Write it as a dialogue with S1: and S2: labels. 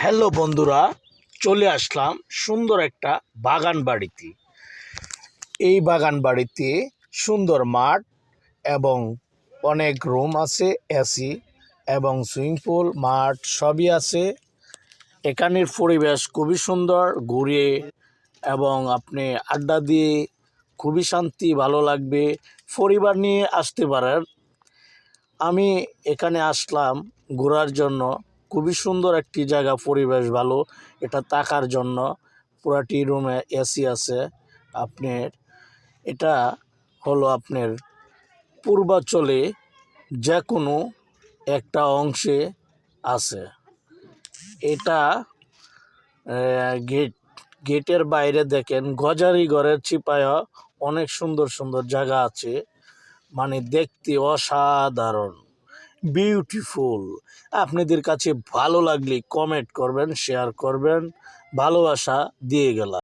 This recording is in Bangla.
S1: হ্যালো বন্ধুরা, চলে আসলাম সুন্দর একটা বাগান বাড়িতে। এই বাগান বাড়িতে সুন্দর মাঠ এবং অনেক রুম আছে, এসি এবং সুইমিং পুল, মাঠ সবই আছে। এখানের পরিবেশ খুবই সুন্দর, ঘুরে এবং আপনি আড্ডা দিয়ে খুবই শান্তি, ভালো লাগবে। পরিবার নিয়ে আসতে পারেন। আমি এখানে আসলাম ঘোরার জন্য। খুবই সুন্দর একটি জায়গা, পরিবেশ ভালো, এটা থাকার জন্য। পুরাটি রুমে এসি আছে। আপনার এটা হলো আপনার পূর্বাঞ্চলে যে কোনো একটা অংশে আছে। এটা গেটের বাইরে দেখেন গজারি ঘরের চিপায়া অনেক সুন্দর সুন্দর জায়গা আছে, মানে দেখতে অসাধারণ, বিউটিফুল। আপনাদের কাছে ভালো লাগলে কমেন্ট করবেন, শেয়ার করবেন। ভালোবাসা দিয়ে গেলাম।